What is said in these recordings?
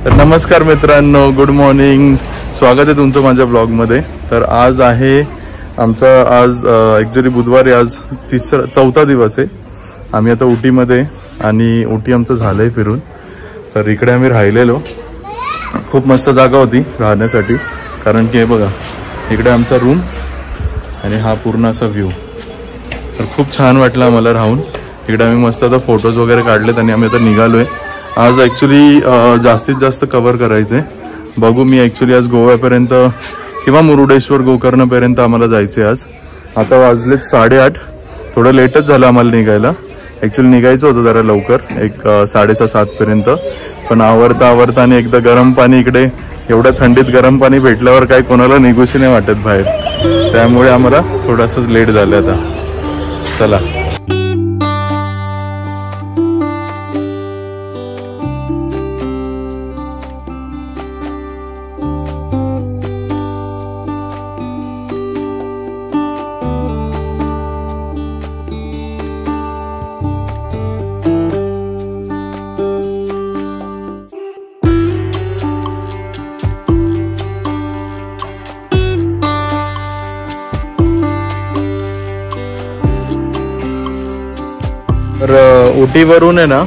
तर नमस्कार मित्रांनो, गुड मॉर्निंग. स्वागत आहे तुमचं माझ्या ब्लॉगमध्ये. तर आज आहे आमचा ॲक्च्युली बुधवारी, आज चौथा दिवस आहे. आम्ही आता उटीमध्ये, आणि उटी आमचं झालंय फिरून. तर इकडे आम्ही राहिलेलो. खूप मस्त जागा होती राहण्यासाठी, कारण की हे बघा इकडे आमचा रूम आणि हा पूर्ण असा व्ह्यू. तर खूप छान वाटलं आम्हाला राहून. इकडे आम्ही मस्त आता फोटोज वगैरे काढलेत आणि आम्ही आता निघालोय. आज ॲक्च्युली जास्तीत जास्त कव्हर करायचं आहे. बघू, मी ॲक्च्युली आज गोव्यापर्यंत किंवा मुरुडेश्वर गोकर्णपर्यंत आम्हाला जायचं आहे आज. आता वाजलेत 8:30. थोडं लेटच झालं आम्हाला निघायला. ॲक्च्युली निघायचं होतं जरा लवकर, एक 6:30-7 पर्यंत. पण आवरता आणि एकदा गरम पाणी, इकडे एवढ्या थंडीत गरम पाणी भेटल्यावर काय कोणाला निघूशी नाही वाटत बाहेर. त्यामुळे आम्हाला थोडंसं लेट झालं. आता चला. तर उटीवरून आहे ना,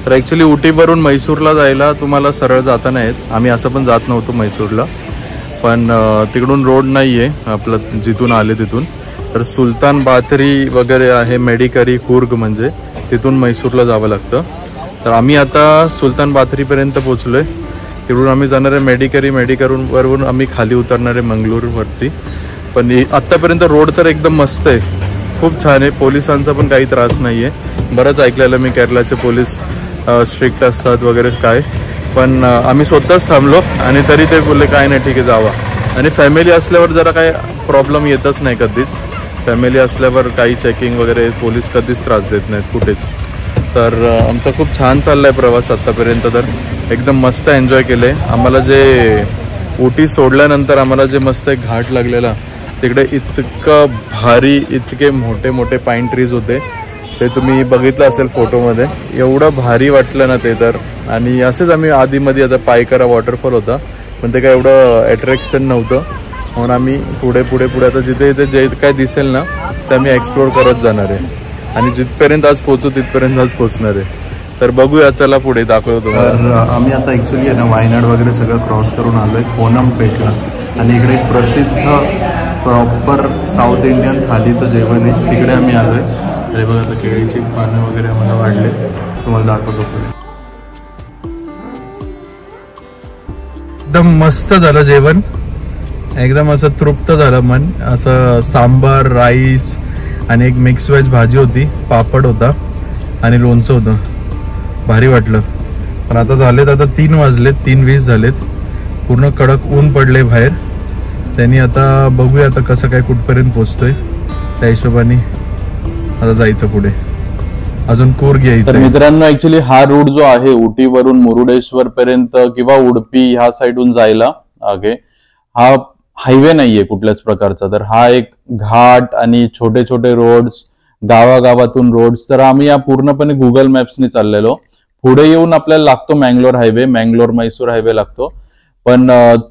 तर ॲक्च्युली उटीवरून म्हैसूरला जायला तुम्हाला सरळ जाता नाही येत. आम्ही असं पण जात नव्हतो म्हैसूरला, पण तिकडून रोड नाही आहे आपलं जिथून आले तिथून. तर सुलतान बाथरी वगैरे आहे, मेडिकरी कुर्ग, म्हणजे तिथून म्हैसूरला जावं लागतं. तर आम्ही आता सुलतान बाथरीपर्यंत पोचलो आहे. तिकडून आम्ही जाणार आहे मेडिकरीवरून आम्ही खाली उतरणार आहे मंगळूरवरती. पण आत्तापर्यंत रोड तर एकदम मस्त आहे, खूप छान आहे. पोलिसांचा पण काही त्रास नाही आहे. बरंच ऐकलेलं मी केरळाचे पोलीस स्ट्रिक्ट असतात वगैरे काय, पण आम्ही स्वतःच थांबलो आणि तरी ते बोलले काय नाही, ठीक आहे जावा. आणि फॅमिली असल्यावर जरा काय प्रॉब्लेम येतच नाही कधीच. फॅमिली असल्यावर काही चेकिंग वगैरे पोलीस कधीच त्रास देत नाहीत कुठेच. तर आमचा खूप छान चालला आहे प्रवास आत्तापर्यंत. तर एकदम मस्त एन्जॉय केलं आहे. आम्हाला जे उटी सोडल्यानंतर आम्हाला जे मस्त एक घाट लागलेला, तिकडे इतकं भारी, इतके मोठे मोठे पाईन ट्रीज होते. ते तुम्ही बघितलं असेल फोटोमध्ये. एवढं भारी वाटलं ना ते तर. आणि असेच आम्ही आधीमध्ये, आता पायकरा वॉटरफॉल होता, पण ते काय एवढं अट्रॅक्शन नव्हतं. म्हणून आम्ही पुढे आता जिथे जे काय दिसेल ना ते आम्ही एक्सप्लोर करत जाणार आहे. आणि जिथपर्यंत आज पोचू तिथपर्यंत आज पोचणार आहे. तर बघूया, चला पुढे दाखवतो तुम्हाला. आम्ही आता ॲक्च्युली आहे ना वायनाड वगैरे सगळं क्रॉस करून आलो आहे पोनमपेटला. आणि इकडे एक प्रसिद्ध प्रॉपर साऊथ इंडियन थालीचं जेवण आहे, तिकडे आम्ही आलो आहे. अरे बघा, आता केळीची पानं वगैरे आम्हाला वाढले, तुम्हाला दाखवतो पुढे. एकदम मस्त झालं जेवण, एकदम असं तृप्त झालं मन. असं सांबार, राईस आणि एक मिक्स व्हेज भाजी होती, पापड होता आणि लोणचं होतं. भारी वाटलं. पण आता झालेत, आता 3 वाजलेत, 3:20 झालेत. पूर्ण कडक ऊन पडले बाहेर. त्यांनी आता बघूया आता कसं काय कुठपर्यंत पोहोचतोय. त्या हिशोबाने आता जायचं पुढे. अजून कूर्ग यायचं. तर मित्रांनो, ऍक्च्युली हा रूट जो आहे उटीवरून मुरुडेश्वर पर्यंत किंवा उडपी ह्या साईडून जायला हा हायवे नाहीये कुठल्याच प्रकारचा. तर हा एक घाट आणि छोटे छोटे रोड्स, गावागावातून रोड्स. तर आम्ही या पूर्णपणे गुगल मॅप्सनी चाललेलो. पुढे येऊन आपल्याला लागतो मँगलोर हायवे, मँगलोर म्हैसूर हायवे लागतो. पण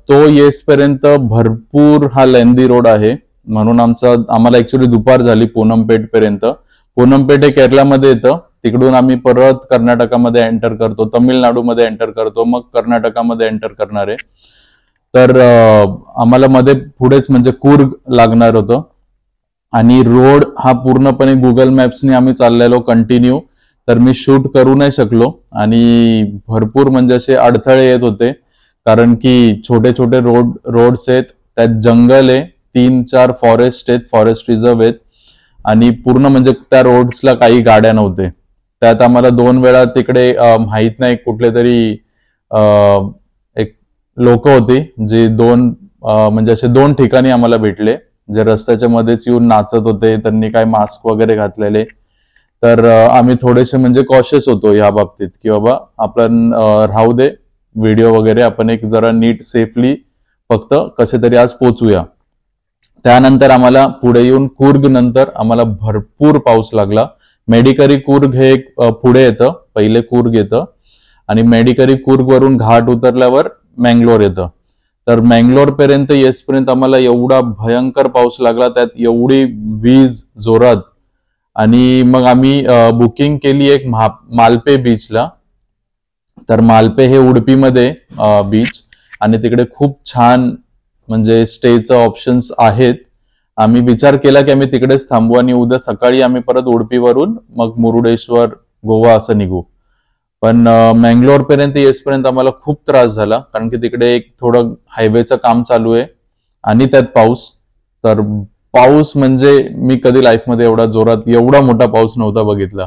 तो येसपर्यंत भरपूर हा लेंदी रोड आहे. म्हणून आम्हाला ऍक्च्युली दुपार झाली पूनमपेठ पर्यंत. पूनमपेठ हे केरळमध्ये येतं. तिकडून आम्ही परत कर्नाटकामध्ये एंटर करतो, तमिळनाडूमध्ये एंटर करतो, मग कर्नाटकामध्ये एंटर करणार आहे. तर आम्हाला मध्ये पुढेच म्हणजे कूर्ग लागणार होतं. आणि रोड हा पूर्णपणे गुगल मॅप्सने आम्ही चाललेलो कंटिन्यू. तर मी शूट करू नाही शकलो आणि भरपूर म्हणजे असे अडथळे येत होते, कारण की छोटे छोटे रोड्स आहेत, त्यात जंगल आहे, 3-4 फॉरेस्ट आहेत, फॉरेस्ट रिझर्व आहेत. आणि पूर्ण म्हणजे त्या रोड्सला काही गाड्या नव्हते. त्यात आम्हाला 2 वेळा तिकडे माहित नाही कुठले तरी एक लोक होते जे म्हणजे असे 2 ठिकाणी आम्हाला भेटले, जे रस्त्याच्या मध्येच येऊन नाचत होते. त्यांनी काय मास्क वगैरे घातलेले. तर आम्ही थोडेसे म्हणजे कॉशियस होतो या बाबतीत, की बाबा आपण राहू दे व्हिडिओ वगैरे, आपण एक जरा नीट सेफली फक्त कसे तरी आज पोचूया. त्यानंतर आम्हाला पुढे येऊन कूर्ग नंतर आम्हाला भरपूर पाऊस लागला. मेडिकरी कूर्ग हे पुढे येतं, पहिले कूर्ग येतं. आणि मेडिकरी कूर्ग वरून घाट उतरल्यावर मँगलोर येतं. तर मँगलोर पर्यंत येसपर्यंत आम्हाला एवढा भयंकर पाऊस लागला, त्यात एवढी वीज जोरात. आणि मग आम्ही बुकिंग केली एक मालपे बीचला. तर मालपे हे उडपीमध्ये बीच आणि तिकडे खूप छान म्हणजे स्टेचं ऑप्शन्स आहेत. आम्ही विचार केला की आम्ही तिकडेच थांबू आणि उद्या सकाळी आम्ही परत उडपीवरून मग मुरुडेश्वर गोवा असं निघू. पण मँगलोर पर्यंत येसपर्यंत आम्हाला खूप त्रास झाला, कारण की तिकडे एक थोडं हायवेचं काम चालू आहे आणि त्यात पाऊस. तर पाऊस म्हणजे मी कधी लाईफमध्ये एवढा जोरात एवढा मोठा पाऊस नव्हता बघितला.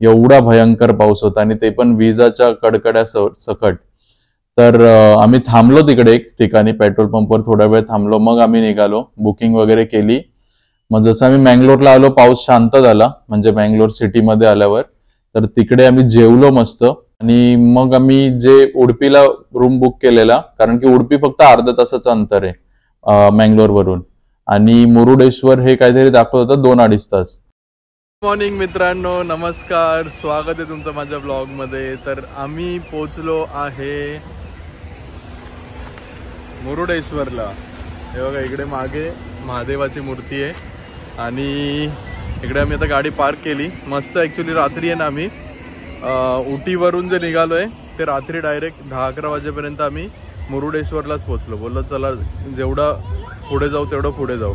एवढा भयंकर पाऊस होता आणि ते पण विजाच्या कडकड्या सकट. तर आम्ही थांबलो तिकडे एक ठिकाणी पेट्रोल पंपवर थोडा वेळ थांबलो, मग आम्ही निघालो, बुकिंग वगैरे केली. मग जसं आम्ही मँगलोरला आलो पाऊस शांत झाला, म्हणजे मँगलोर सिटीमध्ये आल्यावर. तर तिकडे आम्ही जेवलो मस्त आणि मग आम्ही जे उडपीला रूम बुक केलेला, कारण की उडपी फक्त अर्धा तासाचं अंतर आहे मँगलोर वरून आणि मुरुडेश्वर हे काहीतरी दाखवत होतं 2-2.5 तास. मॉर्निंग मित्रांनो, नमस्कार, स्वागत आहे तुमचं माझ्या ब्लॉग मध्ये. तर आम्ही पोचलो आहे मुरुडेश्वरला. हे बघा इकडे मागे महादेवाची मूर्ती आहे आणि इकडे आम्ही आता गाडी पार्क केली मस्त. ॲक्च्युली रात्री आहे ना, आम्ही उटीवरून जे निघालोय ते रात्री डायरेक्ट 10-11 वाजेपर्यंत आम्ही मुरुडेश्वरलाच पोचलो. बोललो चला जेवढा पुढे जाऊ तेवढं पुढे जाऊ,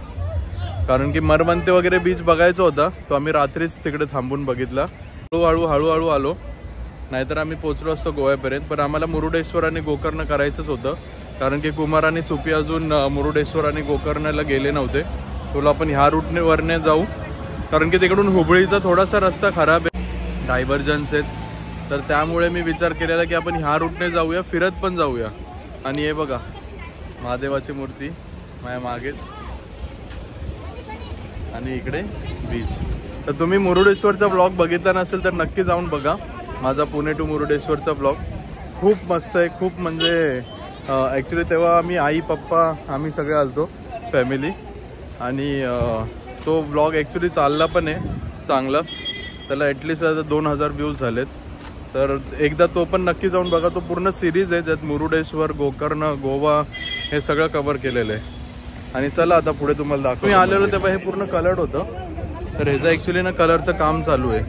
कारण की मरमंते वगैरे बीच बघायचा होता, तो आम्ही रात्रीच तिकडे थांबून बघितला. हळूहळू आलो, नाहीतर आम्ही पोचलो असतो गोव्यापर्यंत. पण आम्हाला मुरुडेश्वर आणि गोकर्ण करायचंच होतं, कारण की कुमार आणि सुपी अजून मुरुडेश्वर आणि गोकर्णला गेले नव्हते. तुला आपण ह्या रूटने वरने जाऊ, कारण की तिकडून हुबळीचा थोडासा रस्ता खराब आहे, डायव्हर्जन्स आहेत. तर त्यामुळे मी विचार केलेला की आपण ह्या रूटने जाऊया, फिरत पण जाऊया. आणि हे बघा महादेवाची मूर्ती माझ्या मागेच आणि इकडे बीच. तर तुम्ही मुरुडेश्वरचा ब्लॉग बघितला नसेल तर नक्की जाऊन बघा, माझा पुणे टू मुरुडेश्वरचा ब्लॉग खूप मस्त आहे. खूप म्हणजे ॲक्च्युली तेव्हा आम्ही आई पप्पा आम्ही सगळे आलतो फॅमिली, आणि तो ब्लॉग ॲक्च्युली चालला पण आहे चांगला. त्याला ॲटलिस्ट आता 2000 व्ह्यूज झालेत. तर एकदा तो पण नक्की जाऊन बघा. तो पूर्ण सिरीज आहे ज्यात मुरुडेश्वर, गोकर्ण, गोवा हे सगळं कव्हर केलेलं आहे. आणि चला आता पुढे तुम्हाला दाखवतो. मी आलेलो तेव्हा हे पूर्ण कलर्ड होतं, तर ह्याचं ॲक्च्युली ना कलरचं काम चालू आहे.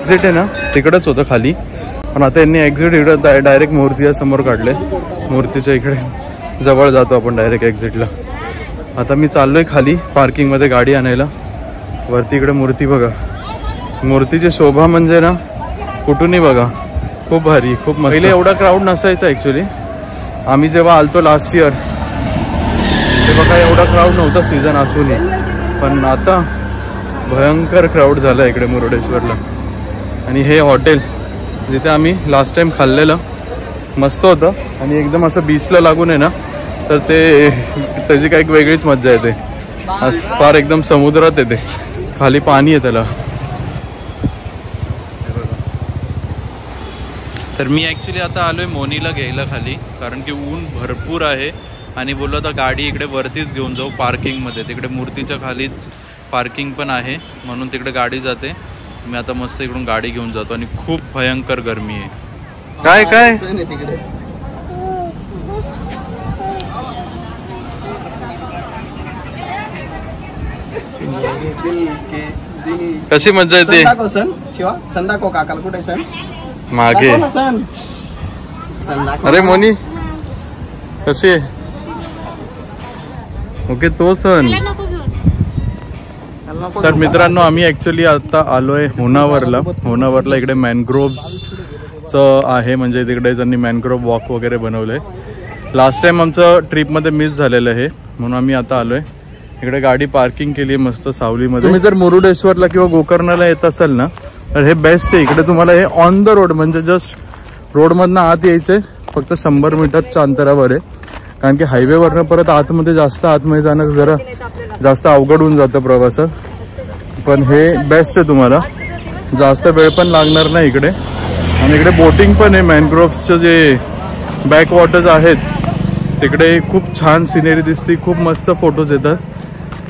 एक्झिट आहे ना तिकडेच होतं खाली, पण आता यांनी एक्झिट इकडे डायरेक्ट मूर्तीच्या समोर काढले. मूर्तीच्या इकडे जवळ जातो आपण डायरेक्ट एक्झिटला. आता मी चाललोय खाली पार्किंगमध्ये गाडी आणायला. वरती इकडे मूर्ती बघा, मूर्तीची शोभा म्हणजे ना कुठूनही बघा, खूप भारी, खूप मस्त. पहिले एवढा क्राऊड नसायचा ॲक्च्युली. आम्ही जेव्हा आलतो लास्ट इयर तेव्हा काय एवढा क्राऊड नव्हता सीझन असूनही, पण आता भयंकर क्राऊड झाला इकडे मुरुडेश्वरला. आणि हे हॉटेल जिथे आम्ही लास्ट टाइम खाल्लेलं मस्त होतं आणि एकदम असं बीचला लागून आहे ना, तर ते त्याची काही वेगळीच मज्जा येते. असं फार एकदम समुद्रात येते, खाली पाणी आहे त्याला. तर मी ॲक्च्युली आता आलोय मोनीला घ्यायला खाली, कारण की ऊन भरपूर आहे. आणि बोललो आता गाडी इकडे वरतीच घेऊन जाऊ पार्किंगमध्ये. तिकडे मूर्तीच्या खालीच पार्किंग पण आहे, म्हणून तिकडे गाडी जाते. मी आता मस्त इकडून गाडी घेऊन जातो आणि खूप भयंकर गरमी आहे. काय काय कशी मज्जा येते. मागे अरे मोनी कशी आहे. ओके तो सण. तर मित्रांनो आम्ही ॲक्च्युली आता आलोय होनावरला. होनावरला इकडे मॅनग्रोव्हचं आहे, म्हणजे तिकडे त्यांनी मॅनग्रोव्ह वॉक वगैरे बनवलंय. लास्ट टाइम आमचं ट्रिपमध्ये मिस झालेलं आहे, म्हणून आम्ही आता आलोय इकडे. गाडी पार्किंग केली मस्त सावलीमध्ये. तुम्ही जर मुरुडेश्वरला किंवा गोकर्णला येत असाल ना, तर हे बेस्ट आहे. इकडे तुम्हाला हे ऑन द रोड, म्हणजे जस्ट रोडमधनं आत यायचंय, फक्त 100 मीटरच्या अंतरावर आहे. कारण की हायवेवरनं परत आतमध्ये आतमध्ये जाणं जरा जास्त अवघड होऊन जातं प्रवासात. पण हे बेस्ट आहे, तुम्हाला जास्त वेळ पण लागणार नाही इकडे. आणि आणि इकडे बोटिंग पण आहे. मॅनग्रोव्हचं जे बॅक वॉटर्स आहेत तिकडे खूप छान सिनेरी दिसते, खूप मस्त फोटोज येतात.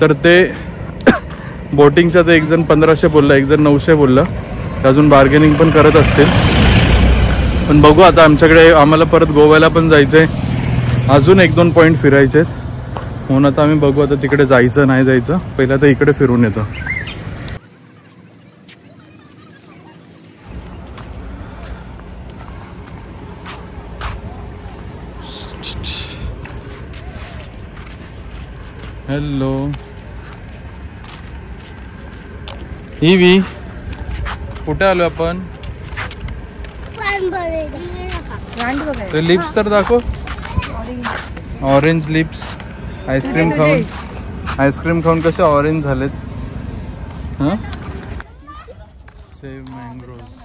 तर ते बोटिंगचा ते एक जण 1500 बोलला, एक जण 900 बोलला. अजून बार्गेनिंग पण करत असतील. पण बघू आता, आमच्याकडे आम्हाला परत गोव्याला पण जायचं आहे, अजून 1-2 पॉईंट फिरायचे आहेत. म्हणून आता आम्ही बघू आता तिकडे जायचं नाही जायचं. पहिला तर इकडे फिरून येतो. हॅलो ईवी, कुठे आलो आपण? ते लिप्स तर दाखव. Orange lips. आईस्क्रीम खाऊन कसे ऑरेंज झालेत. हां, सेव मँग्रोव्स.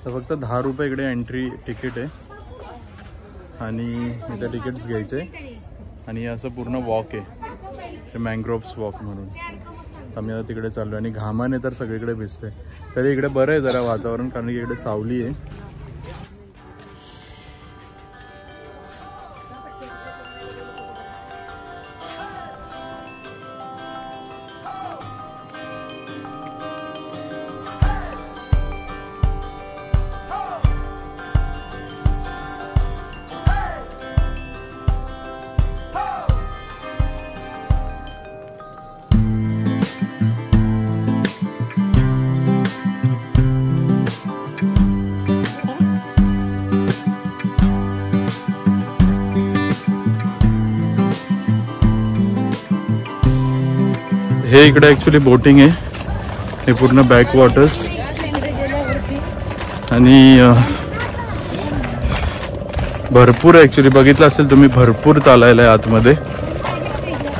तर फक्त 10 रुपये इकडे एंट्री तिकीट आहे आणि इथं तिकीट्स घ्यायचे आणि असं पूर्ण वॉक आहे, मँग्रोव्स वॉक म्हणून. आम्ही आता तिकडे चाललो आणि घामाने तर सगळीकडे भिजते. तरी इकडे बरं आहे जरा वातावरण, कारण की इकडे सावली आहे. हे इकडे ॲक्च्युली बोटिंग आहे, हे पूर्ण बॅक वॉटर्स. आणि भरपूर ॲक्च्युली बघितलं असेल तुम्ही, भरपूर चालायला आहे आतमध्ये.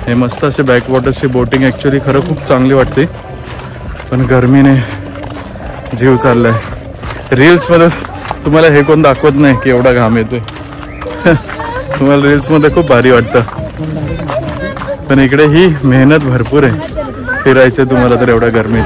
हे मस्त असे बॅक वॉटर्सची बोटिंग ॲक्च्युली खरं खूप चांगली वाटते. पण गरमीने जीव चाललाय. रील्समध्ये तुम्हाला हे कोण दाखवत नाही की एवढा घाम येतोय. तुम्हाला रील्समध्ये खूप भारी वाटतं, पण इकडे ही मेहनत भरपूर आहे फिरायचं तुम्हाला तर एवढ्या गरमीत.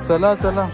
चला चला.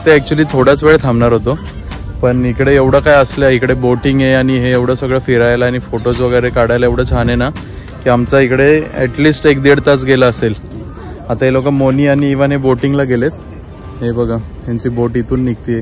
ते ॲक्च्युली थोडाच वेळ थांबणार होतो, पण इकडे एवढं काय असलं, इकडे बोटिंग आहे आणि हे एवढं सगळं फिरायला आणि फोटोज वगैरे काढायला एवढं छान आहे ना की आमचा इकडे ॲटलिस्ट 1-1.5 तास गेला असेल. आता हे लोक मोनी आणि इवाने बोटिंगला गेलेत. हे बघा, यांची बोट इथून निघते.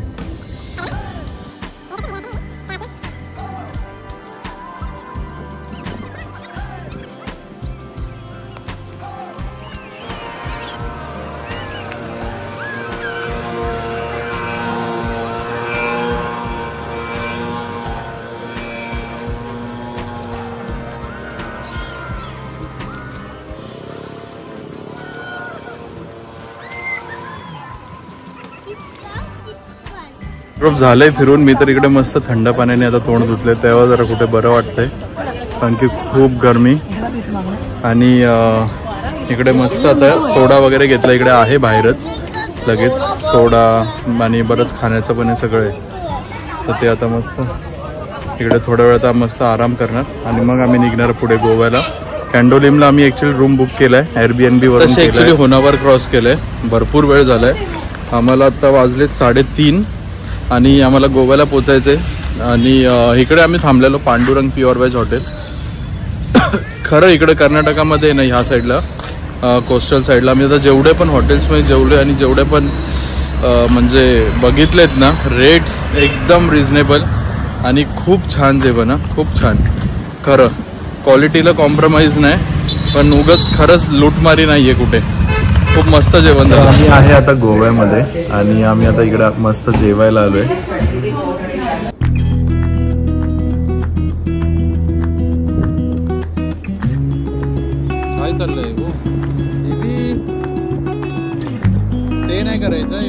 खूप झालंय फिरून. मी तर इकडे मस्त थंड पाण्याने आता तोंड धुतले, तेव्हा जरा कुठे बरं वाटतंय, कारण की खूप गरमी. आणि इकडे मस्त आता सोडा वगैरे घेतला, इकडे आहे बाहेरच लगेच सोडा आणि बरंच खाण्याचं पण हे सगळं आहे. तर ते आता मस्त इकडे थोड्या वेळ आता मस्त आराम करणार आणि मग आम्ही निघणार पुढे गोव्याला. कॅन्डोलिमला आम्ही ॲक्च्युली रूम बुक केलाय Airbnb वरून. ॲक्च्युली होनावर क्रॉस केलंय, भरपूर वेळ झालाय. आम्हाला आता वाजलेत 3:30 आणि आम्हाला गोव्याला पोचायचंय. आणि इकडे आम्ही थांबलेलो पांडुरंग प्युअर व्हेज हॉटेल. खरं इकडे कर्नाटकामध्ये नाही, ह्या साईडला कोस्टल साईडला आम्ही आता जेवढे पण हॉटेल्समध्ये जेवले आणि जेवढे पण म्हणजे बघितलेत ना, रेट्स एकदम रिजनेबल आणि खूप छान जेवण, खूप छान. खरं क्वालिटीला कॉम्प्रोमाइज नाही, पण उगाच खरंच लूटमारी नाही आहे कुठे. खूप मस्त जेवण झालं. आम्ही आहे आता गोव्यामध्ये आणि आम्ही आता इकडे मस्त जेवायला आलोय. काय चाललंय ते नाही करायचं.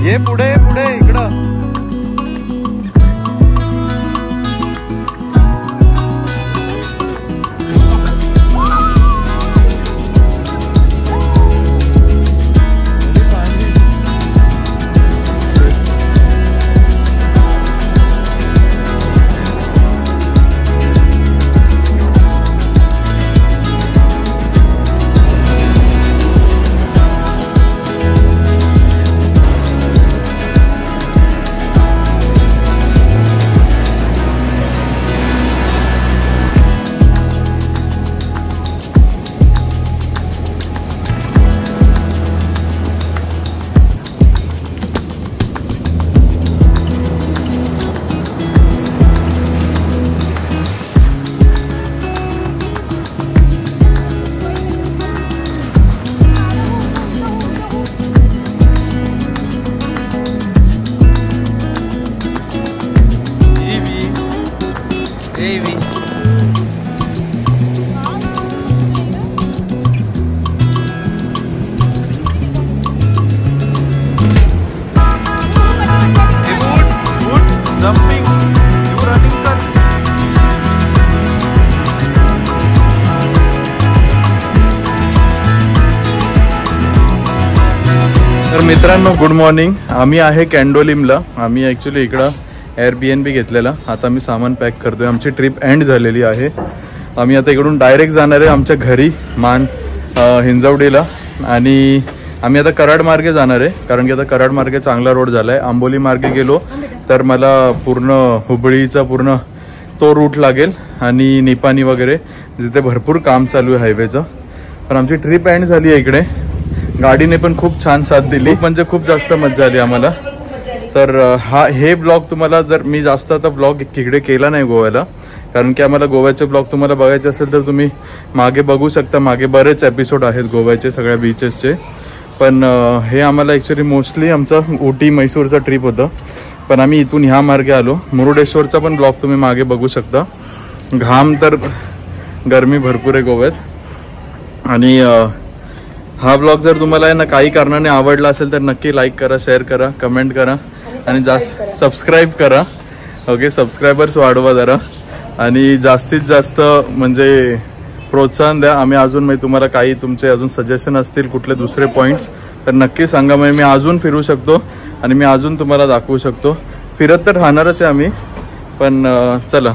ये पुढे पुढे इकडं. तर मित्रांनो गुड मॉर्निंग. आम्ही आहे कॅन्डोलिमला. आम्ही ॲक्च्युली इकडं Airbnb घेतलेला. आता आम्ही सामान पॅक करतोय. आमची ट्रिप एंड झालेली आहे. आम्ही आता इकडून डायरेक्ट जाणार आहे आमच्या घरी मान हिंजवडीला. आणि आम्ही आता कराड मार्गे जाणार आहे, कारण की आता कराड मार्गे चांगला रोड झाला आहे. आंबोली मार्गे गेलो तर मला पूर्ण हुबळीचा पूर्ण तो रूट लागेल आणि निपाणी वगैरे जिथे भरपूर काम चालू आहे हायवेचं. पण आमची ट्रिप एंड झाली आहे इकडे. गाडीने पण खूप छान साथ दिली, म्हणजे खूप जास्त मजा आली आम्हाला. तर हे ब्लॉग तुम्हाला, जर मी जास्त आता ब्लॉग तिकडे केला नाही गोव्याला, कारण की आम्हाला गोव्याचे ब्लॉग तुम्हाला बघायचे असेल तर तुम्ही मागे बघू शकता. मागे बरेच एपिसोड आहेत गोव्याचे सगळ्या बीचेसचे. पण हे आम्हाला ॲक्च्युली मोस्टली आमचं उटी मैसूरचा ट्रिप होतं, पण आम्ही इथून ह्या मार्गे आलो. मुरुडेश्वरचा पण ब्लॉग तुम्ही मागे बघू शकता. घाम तर गरमी भरपूर आहे गोव्यात. आणि हा ब्लॉग जर तुम्हाला ना काही कारणाने आवडला असेल तर नक्की लाईक करा, शेअर करा, कमेंट करा आणि जास्त सबस्क्राईब करा. ओके, सबस्क्रायबर्स वाढवा जरा आणि जास्तीत जास्त म्हणजे प्रोत्साहन द्या. आम्ही अजून म्हणजे तुम्हाला काही तुमचे अजून सजेशन असतील कुठले दुसरे पॉईंट्स तर नक्की सांगा. म्हणजे मी अजून फिरू शकतो आणि मी अजून तुम्हाला दाखवू शकतो. फिरत तर राहणारच आहे आम्ही. पण चला